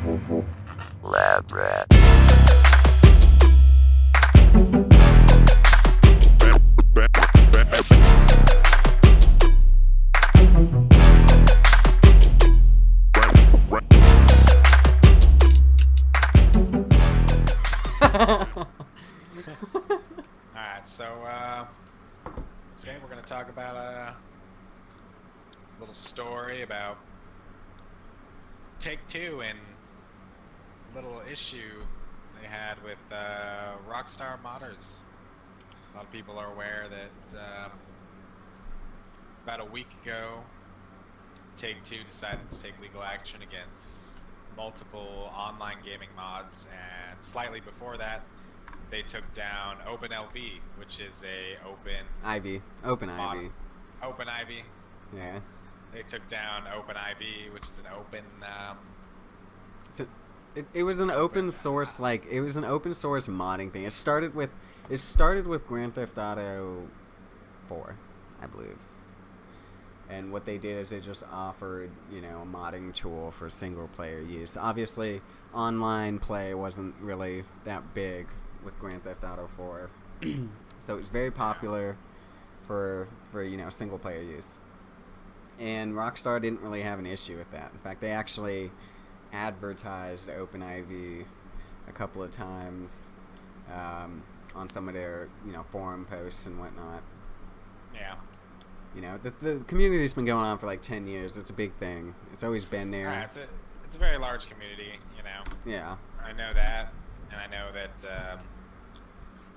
Lab rat. Alright, so today we're going to talk about a little story about Take-Two and a little issue they had with Rockstar modders. A lot of people are aware that about a week ago, Take-Two decided to take legal action against multiple online gaming mods, and slightly before that, they took down OpenLV, which is a Open Ivy. Yeah. They took down OpenIV, which is an open. So it was an open source modding thing. It started with Grand Theft Auto 4, I believe. And what they did is they just offered, a modding tool for single player use. Obviously, online play wasn't really that big with Grand Theft Auto 4. So it was very popular for single player use. And Rockstar didn't really have an issue with that. In fact, they actually advertised OpenIV a couple of times on some of their, forum posts and whatnot. Yeah. The community's been going on for like 10 years. It's a big thing. It's always been there. It's a very large community, Yeah. I know that, and I know that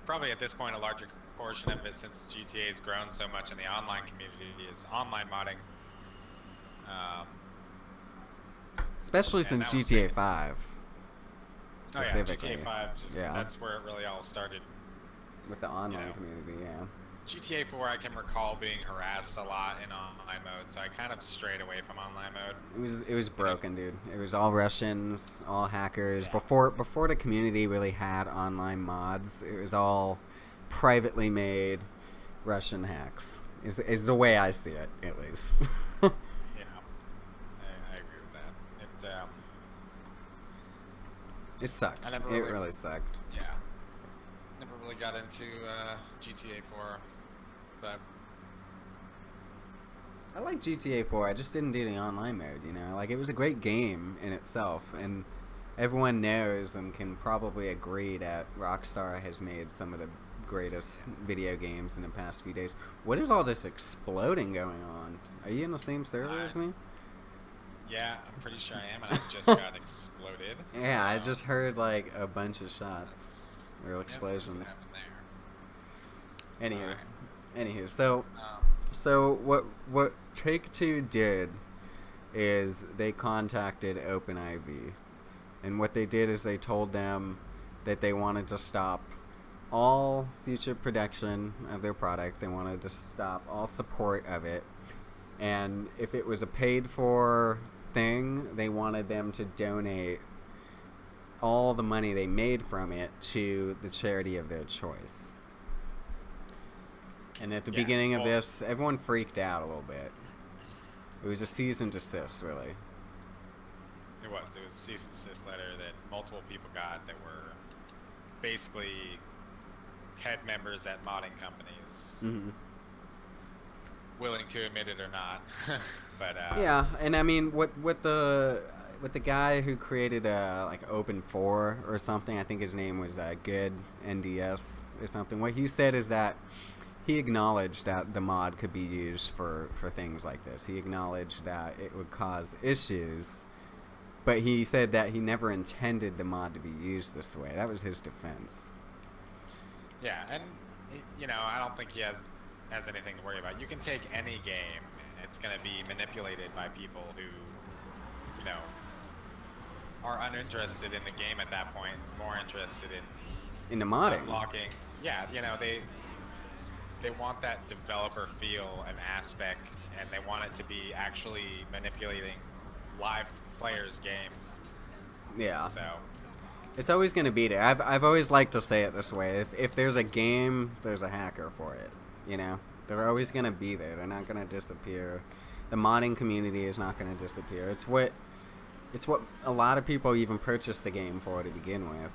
probably at this point a larger portion of it, since GTA has grown so much in the online community, is online modding. Especially since GTA 5. Oh yeah, GTA 5. That's where it really all started. With the online community, yeah. GTA 4, I can recall being harassed a lot in online mode, so I kind of strayed away from online mode. It was broken, dude. It was all Russians, all hackers. Yeah. Before the community really had online mods, it was all privately made Russian hacks. Is the way I see it, at least. Yeah, I agree with that. It sucked. It really sucked. Yeah. Never really got into GTA 4, but I like GTA 4. I just didn't do the online mode, Like, it was a great game in itself, and everyone knows and can probably agree that Rockstar has made some of the greatest video games in the past few days. What is all this exploding going on? Are you in the same server as me? Yeah, I'm pretty sure I am, and I just got exploded. Yeah, I just heard, like, a bunch of shots. Real explosions. Anywho, so what Take-Two did is they contacted OpenIV, and what they did is they told them that they wanted to stop all future production of their product. They wanted to stop all support of it, and if it was a paid-for thing, they wanted them to donate all the money they made from it to the charity of their choice. And at the beginning of this, everyone freaked out a little bit. It was a cease and desist, really. It was a cease and desist letter that multiple people got that were basically head members at modding companies. Mm-hmm. Willing to admit it or not. But yeah, and I mean, what the guy who created like Open 4 or something, I think his name was Good NDS or something. What he said is that he acknowledged that the mod could be used for things like this. He acknowledged that it would cause issues, but he said that he never intended the mod to be used this way. That was his defense. Yeah, and I don't think he has anything to worry about. You can take any game, and it's going to be manipulated by people who, are uninterested in the game at that point, more interested in the modding. Unlocking. Yeah, they want that developer feel and aspect, and they want it to be actually manipulating live players' games. Yeah. So it's always going to be there. I've always liked to say it this way. If there's a game, there's a hacker for it. They're always going to be there. They're not going to disappear. The modding community is not going to disappear. It's what It's what a lot of people even purchased the game for to begin with.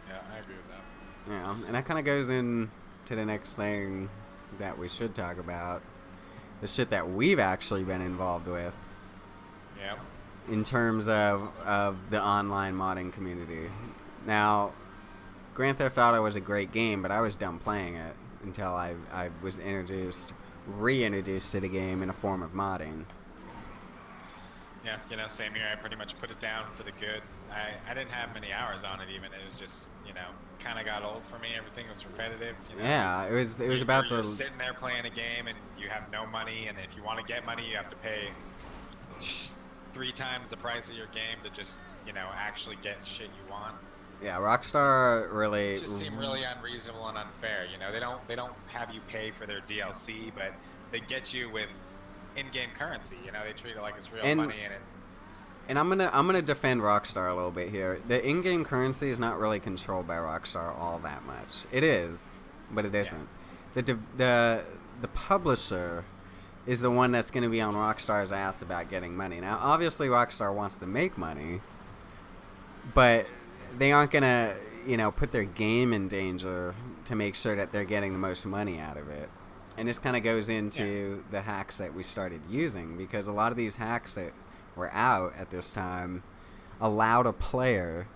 Yeah, I agree with that. Yeah, and that kind of goes in to the next thing that we should talk about. The shit that we've actually been involved with. Yep. In terms of the online modding community. Now, Grand Theft Auto was a great game, but I was done playing it until I was reintroduced to the game in a form of modding. Yeah, you know, same here. I pretty much put it down for the good. I didn't have many hours on it even. It was just, you know, kind of got old for me. Everything was repetitive. You know? Yeah, it was about you're to... sitting there playing a game and you have no money, and if you want to get money, you have to pay 3 times the price of your game to just, you know, actually get shit you want. Yeah, Rockstar really... It just seemed really unreasonable and unfair. You know, they don't have you pay for their DLC, but they get you with in-game currency. You know, they treat it like it's real money, and I'm gonna defend Rockstar a little bit here. The in-game currency is not really controlled by Rockstar all that much. It is, but it isn't. Yeah. The publisher is the one that's going to be on Rockstar's ass about getting money. Now, obviously, Rockstar wants to make money, but they aren't going to, you know, put their game in danger to make sure that they're getting the most money out of it. And this kind of goes into the hacks that we started using, because a lot of these hacks that were out at this time allowed a player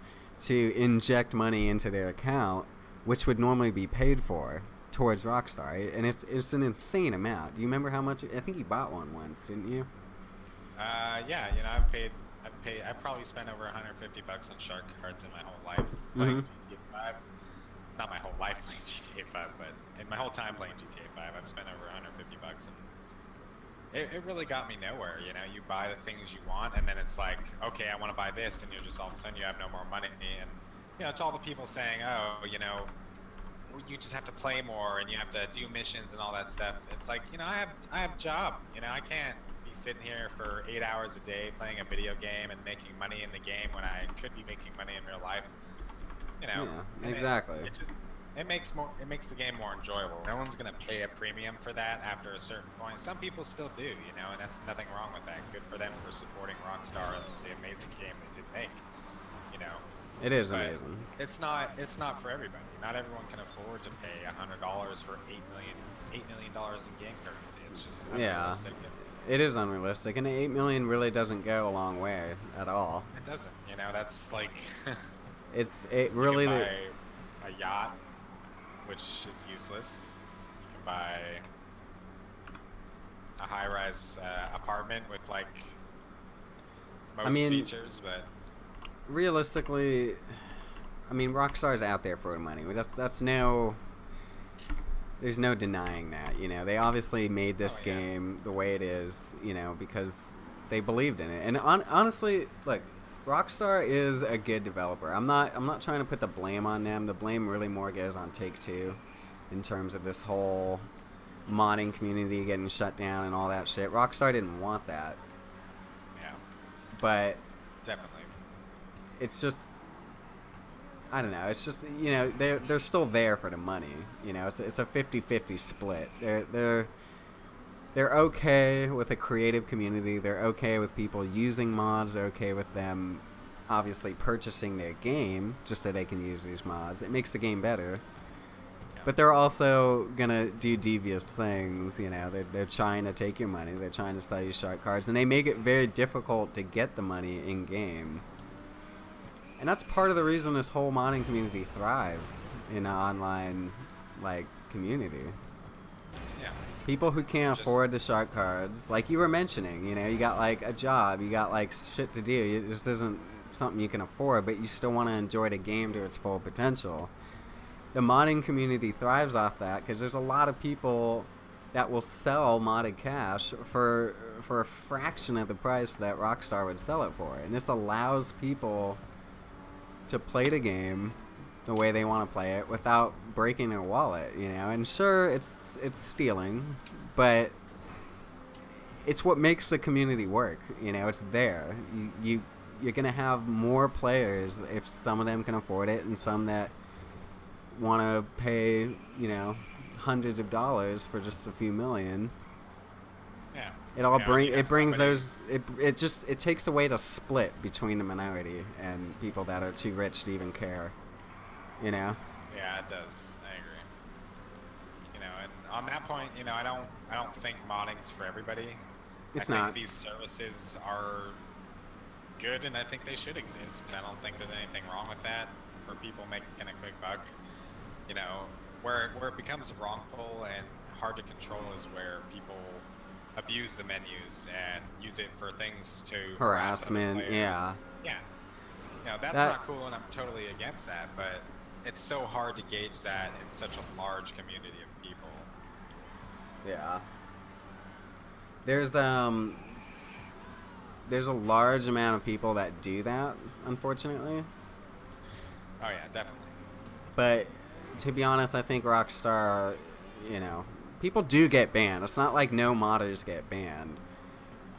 to inject money into their account, which would normally be paid for towards Rockstar, and it's an insane amount. Do you remember how much? I think you bought one once, didn't you? Yeah, you know, I probably spent over $150 on shark cards in my whole life playing GTA 5. Not my whole life playing GTA 5, but in my whole time playing GTA 5, I've spent over $150, and it really got me nowhere. You know, you buy the things you want, and then it's like, okay, I want to buy this, and you're just all of a sudden you have no more money, and you know, it's all the people saying, oh, you know, you just have to play more and you have to do missions and all that stuff. It's like, you know, I have a job. You know, I can't be sitting here for 8 hours a day playing a video game and making money in the game when I could be making money in real life. You know, yeah, exactly. It makes the game more enjoyable. No one's gonna pay a premium for that after a certain point. Some people still do, you know, and that's nothing wrong with that. Good for them for supporting Rockstar and the amazing game they did make. You know. It is amazing. It's not for everybody. Not everyone can afford to pay $100 for $8 million in game currency. It's just unrealistic. Yeah, it is unrealistic, and $8 million really doesn't go a long way at all. It doesn't. You know, that's like it really. You can buy a yacht, which is useless. You can buy a high-rise apartment with like most features, but. Realistically, I mean, Rockstar's out there for the money. That's no. There's no denying that. You know, they obviously made this game the way it is. You know, because they believed in it. And honestly, look, Rockstar is a good developer. I'm not trying to put the blame on them. The blame really more goes on Take-Two, in terms of this whole modding community getting shut down and all that shit. Rockstar didn't want that. Yeah. But. Definitely. It's just, I don't know. It's just, you know, they're still there for the money. You know, it's a 50-50 split. They're okay with a creative community. They're okay with people using mods. They're okay with them, obviously, purchasing their game just so they can use these mods. It makes the game better. Yeah. But they're also gonna do devious things. You know, they're trying to take your money. They're trying to sell you shark cards, and they make it very difficult to get the money in game. And that's part of the reason this whole modding community thrives in an online, like, community. Yeah. People who can't afford the shark cards, like you were mentioning, you know, you got, like, a job, you got, like, shit to do. This isn't something you can afford, but you still want to enjoy the game to its full potential. The modding community thrives off that because there's a lot of people that will sell modded cash for a fraction of the price that Rockstar would sell it for. And this allows people to play the game the way they want to play it without breaking their wallet, you know. And sure, it's stealing, but it's what makes the community work. You know, it's there. You're gonna have more players if some of them can afford it, and some that want to pay, you know, hundreds of dollars for just a few million. Yeah. It all You have brings somebody- those it takes away the split between the minority and people that are too rich to even care. You know? Yeah, it does. I agree. You know, and on that point, you know, I don't think modding's for everybody. It's I not. think these services are good, and I think they should exist. I don't think there's anything wrong with that for people making a quick buck. You know, where it becomes wrongful and hard to control is where people abuse the menus and use it for things to harass other Harassment, players. yeah. Yeah. You know, that's That- not cool, and I'm totally against that, but it's so hard to gauge that in such a large community of people. Yeah. There's a large amount of people that do that, unfortunately. Oh yeah, definitely. But to be honest, I think Rockstar, you know, people do get banned. It's not like no modders get banned.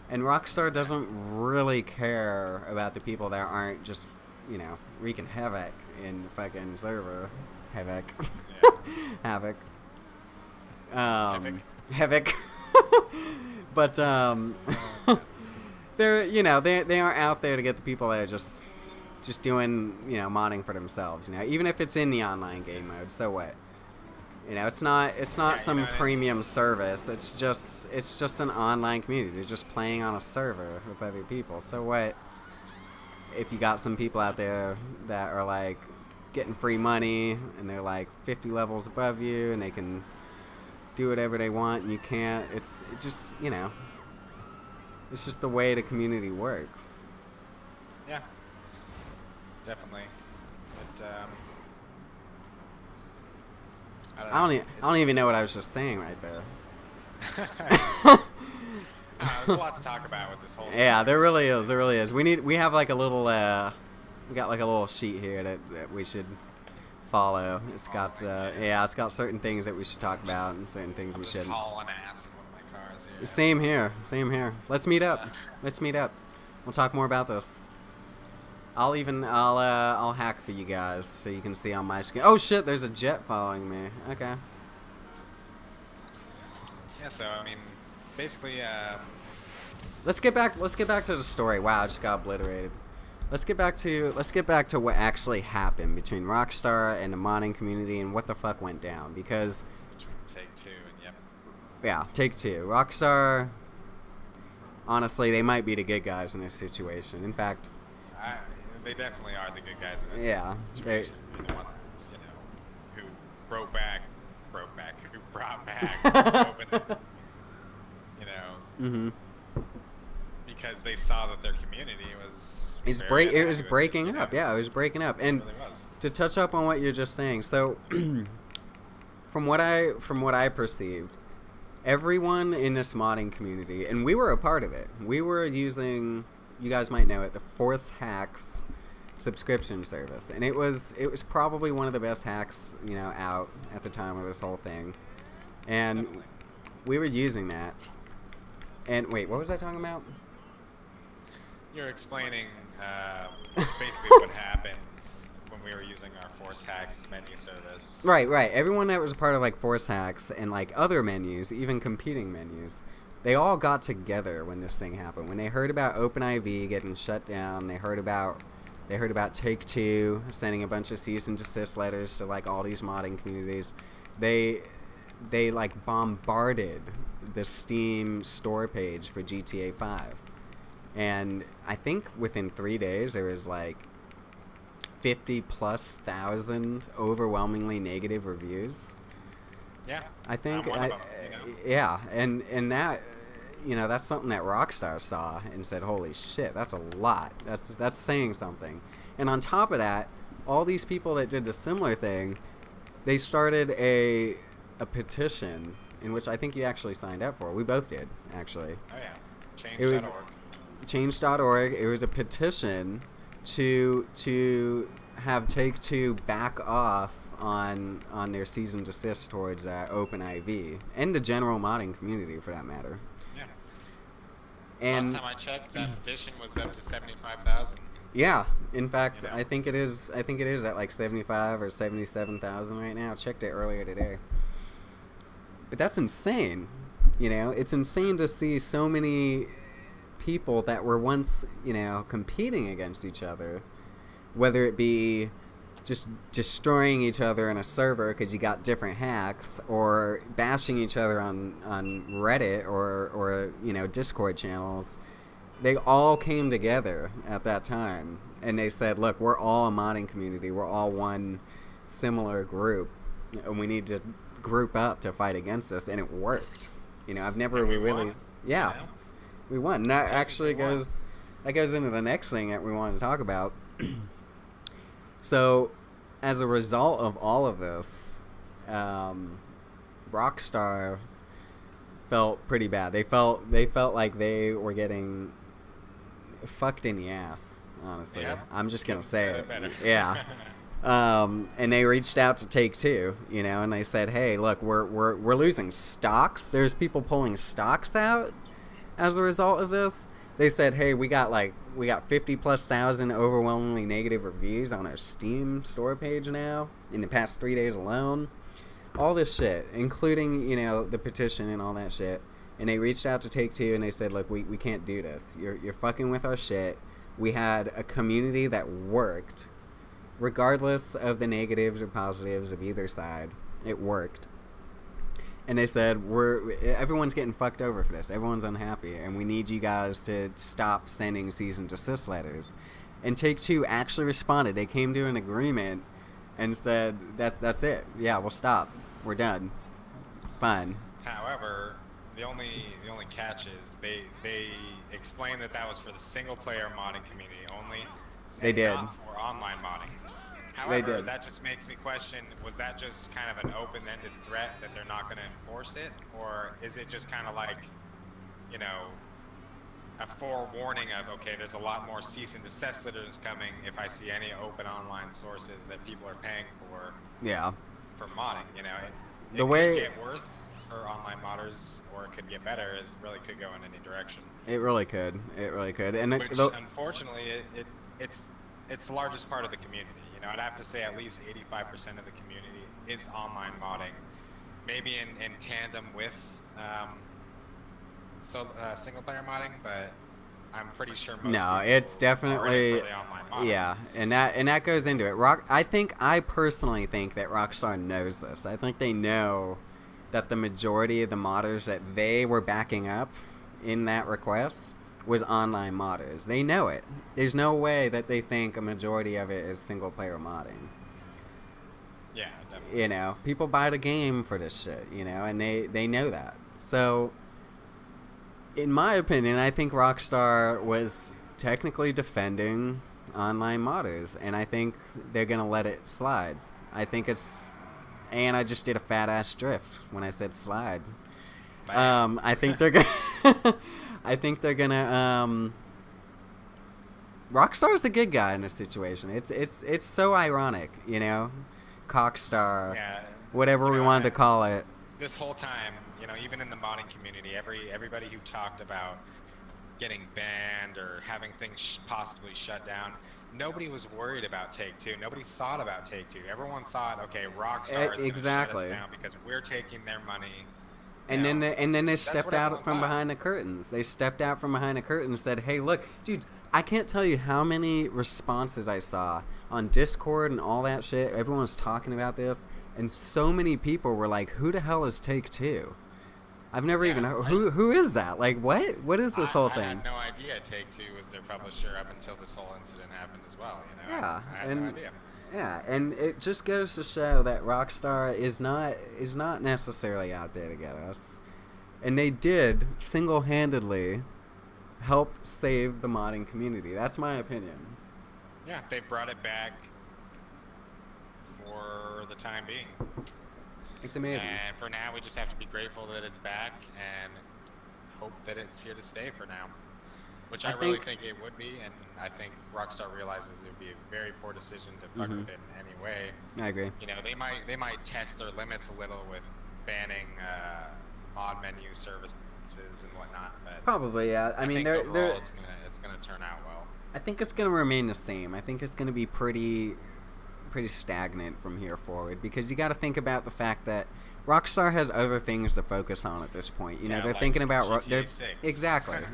And Rockstar doesn't really care about the people that aren't just, you know, wreaking havoc in fucking server. Havoc. Havoc. Havoc. But, they're, you know, they aren't out there to get the people that are just doing, you know, modding for themselves, you know, even if it's in the online game mode, so what? You know, it's not some you know, premium service. It's just an online community. They're just playing on a server with other people. So what if you got some people out there that are like getting free money and they're like 50 levels above you and they can do whatever they want and you can't? It just, you know, it's just the way the community works. Yeah. Definitely. But I don't even know what I was just saying right there. There's a lot to talk about with this whole. Yeah, there really is. There really is. We have like a little we got like a little sheet here that we should follow. It's got it's got certain things that we should talk about and certain things we just shouldn't. hauling ass in one of my cars here. Same here. Same here. Let's meet up. Let's meet up. We'll talk more about this. I'll hack for you guys so you can see on my screen. Oh shit, there's a jet following me. Okay. Yeah, so I mean, basically, Let's get back to the story. Wow, I just got obliterated. Let's get back to what actually happened between Rockstar and the modding community and what the fuck went down, because between Take-Two and yep. yeah, Take-Two. Rockstar, honestly, they might be the good guys in this situation. In fact, They definitely are the good guys in this yeah, situation. They're the ones, you know, who who brought back open, you know, because they saw that their community was it was breaking up. Yeah, it was breaking up. And it really was. to touch up on what you're just saying, so from what I perceived, everyone in this modding community, and we were a part of it. We were using, you guys might know it, the Force Hacks subscription service, and it was probably one of the best hacks, you know, out at the time of this whole thing. And Definitely. we were using that. And wait, what was I talking about? You're explaining basically what happened when we were using our Force Hacks menu service. Right. Everyone that was a part of like Force Hacks and like other menus, even competing menus, they all got together when this thing happened. When they heard about OpenIV getting shut down, they heard about Take-Two sending a bunch of cease and desist letters to like all these modding communities. They like bombarded the Steam store page for GTA 5. And I think within 3 days there was like 50,000+ overwhelmingly negative reviews. Yeah. I think I'm one of them, you know? yeah, and that, you know, that's something that Rockstar saw and said, "Holy shit, that's a lot. That's saying something." And on top of that, all these people that did the similar thing, they started a petition in which I think you actually signed up for. We both did, actually. Oh yeah. Change.org. Change.org. It was a petition to have Take-Two back off on their cease and desist towards OpenIV and the general modding community, for that matter. Yeah. And last time I checked, that petition was up to 75,000. yeah, in fact, You know? I think it is at like 75 or 77,000 right now. I checked it earlier today. But that's insane. You know, it's insane to see so many people that were once, you know, competing against each other, whether it be just destroying each other in a server because you got different hacks, or bashing each other on Reddit or you know, Discord channels. They all came together at that time, and they said, look, we're all a modding community, we're all one similar group, and we need to group up to fight against this. And it worked. You know, I've never really won, yeah, you know? we won. And that actually goes into the next thing that we wanted to talk about. So, as a result of all of this, Rockstar felt pretty bad. They felt like they were getting fucked in the ass, honestly. Yep. I'm just gonna say it. Better. Yeah. And they reached out to Take-Two, you know, and they said, hey, look, we're losing stocks. There's people pulling stocks out as a result of this. They said, hey, we got 50,000+ overwhelmingly negative reviews on our Steam store page now in the past 3 days alone. All this shit, including, you know, the petition and all that shit. And they reached out to Take-Two and they said, look, we can't do this. You're fucking with our shit. We had a community that worked, regardless of the negatives or positives of either side. It worked. And they said, everyone's getting fucked over for this. Everyone's unhappy, and we need you guys to stop sending cease and desist letters. And Take-Two actually responded. They came to an agreement and said, that's it. Yeah, we'll stop. We're done. Fine. However, the only catch is they explained that was for the single player modding community only. They did. Not for online modding. However, that just makes me question, was that just kind of an open-ended threat that they're not going to enforce it? Or is it just kind of like, you know, a forewarning of, okay, there's a lot more cease and desist letters coming if I see any open online sources that people are paying for modding, you know? It could get worse for online modders, or it could get better. It really could go in any direction. It really could. And which, unfortunately, it's the largest part of the community. You know, I'd have to say at least 85% of the community is online modding, maybe in tandem with single player modding, but I'm pretty sure most people it's definitely are for the online modding. Yeah, and that goes into it. I personally think that Rockstar knows this. I think they know that the majority of the modders that they were backing up in that request was online modders. They know it. There's no way that they think a majority of it is single player modding. Yeah, definitely. You know, people buy the game for this shit, you know, and they know that. So, in my opinion, I think Rockstar was technically defending online modders, and I think they're gonna let it slide. I think and I just did a fat ass drift when I said slide. I think they're gonna Rockstar's a good guy in this situation. It's so ironic, you know, Cockstar, whatever we wanted to call it. This whole time, you know, even in the modding community, everybody who talked about getting banned or having things possibly shut down, nobody was worried about Take-Two. Nobody thought about Take-Two. Everyone thought, okay, Rockstar is going to shut us down because we're taking their money. And then they stepped out from behind the curtains. They stepped out from behind the curtain and said, hey, look, dude, I can't tell you how many responses I saw on Discord and all that shit. Everyone was talking about this, and so many people were like, who the hell is Take-Two? I've never even heard. Who is that? Like, what? What is this whole thing? I had no idea Take-Two was their publisher up until this whole incident happened as well. You know? Yeah, I had no idea. Yeah, and it just goes to show that Rockstar is not necessarily out there to get us. And they did single-handedly help save the modding community. That's my opinion. Yeah, they brought it back for the time being. It's amazing. And for now, we just have to be grateful that it's back and hope that it's here to stay for now. Which I really think it would be, and I think Rockstar realizes it would be a very poor decision to fuck with it in any way. I agree. You know, they might test their limits a little with banning mod menu services and whatnot, but probably, yeah. I mean, overall it's gonna turn out well. I think it's gonna remain the same. I think it's gonna be pretty pretty stagnant from here forward, because you got to think about the fact that Rockstar has other things to focus on at this point. You know, they're like thinking about GTA 6.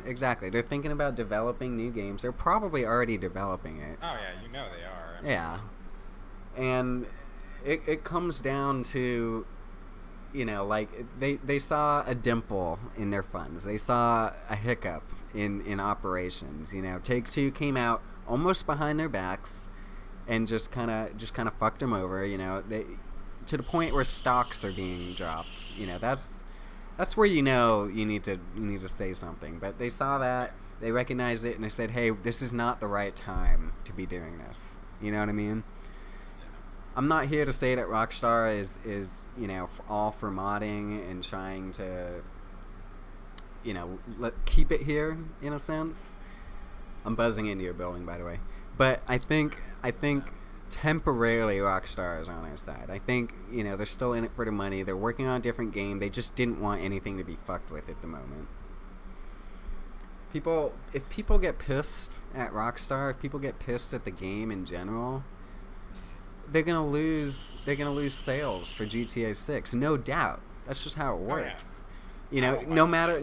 exactly. They're thinking about developing new games. They're probably already developing it. Oh yeah, you know they are. I mean, Yeah, and it comes down to, you know, like they saw a dimple in their funds. They saw a hiccup in operations. You know, Take-Two came out almost behind their backs and just kind of fucked them over. You know, to the point where stocks are being dropped. You know, that's where you know you need to say something. But they saw that, they recognized it, and they said, "Hey, this is not the right time to be doing this." You know what I mean? I'm not here to say that Rockstar is you know, all for modding and trying to, you know, keep it here in a sense. I'm buzzing into your building, by the way. But I think temporarily Rockstar is on our side. I think, you know, they're still in it for the money. They're working on a different game. They just didn't want anything to be fucked with at the moment. If people get pissed at Rockstar, if people get pissed at the game in general, they're gonna lose sales for GTA 6, no doubt. That's just how it works. You know, no matter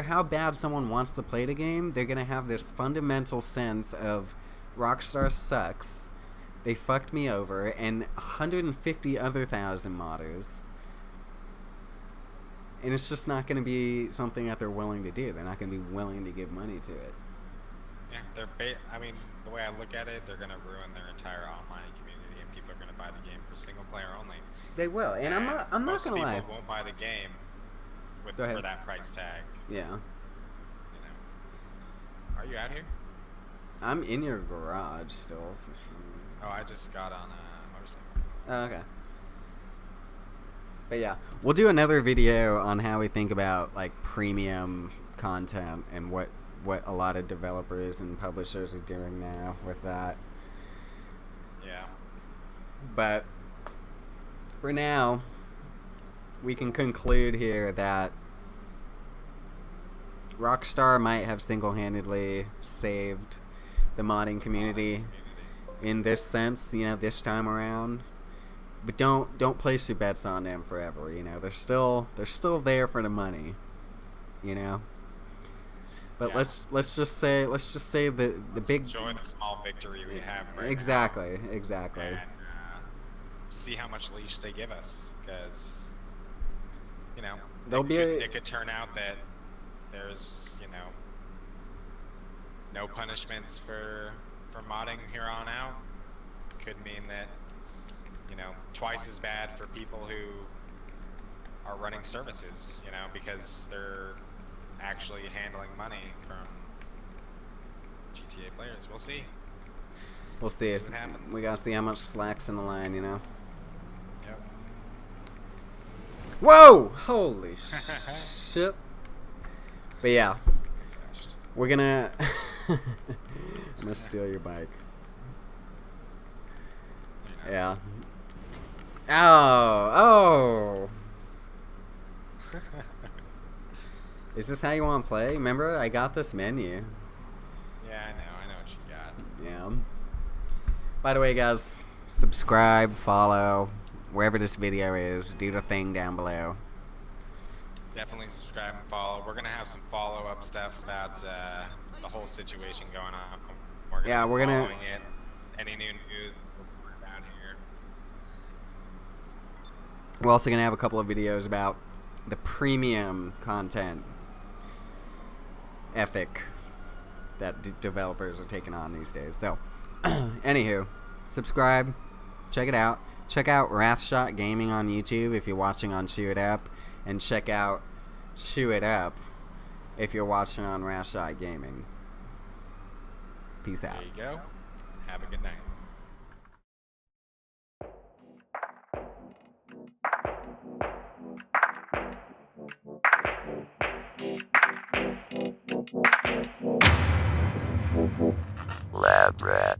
how bad someone wants to play the game, they're gonna have this fundamental sense of Rockstar sucks. They fucked me over, and 150 other thousand modders. And it's just not gonna be something that they're willing to do. They're not gonna be willing to give money to it. Yeah, I mean, the way I look at it, they're gonna ruin their entire online community, and people are gonna buy the game for single player only. They will, and I'm not gonna lie. Most people won't buy the game for that price tag. Yeah. You know. Are you out here? I'm in your garage still. Oh, I just got on a motorcycle. Oh, okay. But yeah, we'll do another video on how we think about like premium content and what a lot of developers and publishers are doing now with that. Yeah. But for now, we can conclude here that Rockstar might have single-handedly saved the modding community in this sense, you know, this time around. But don't place your bets on them forever, you know. They're still there for the money, you know. But yeah. let's just say the big enjoy the small victory we have right now. Exactly. And see how much leash they give us, because you know it could turn out that there's, you know, no punishments for modding here on out. Could mean that, you know, twice as bad for people who are running services, you know, because they're actually handling money from GTA players. We'll see. We'll see if what happens. We gotta see how much slack's in the line, you know. Yep. Whoa! Holy shit! But yeah, we're gonna. I'm gonna steal your bike. Yeah. Oh! Is this how you want to play? Remember, I got this menu. Yeah, I know what you got. Yeah. By the way, guys, subscribe, follow, wherever this video is. Do the thing down below. Definitely subscribe and follow. We're gonna have some follow-up stuff about the whole situation going on. We're gonna following it. Any new news about here. We're also gonna have a couple of videos about the premium content ethic that developers are taking on these days. So, anywho, subscribe, check it out. Check out Wrathshot Gaming on YouTube if you're watching on Chew It Up, and check out Chew It Up if you're watching on Wrathshot Gaming. Peace out. There you go. Have a good night. Lab Rat.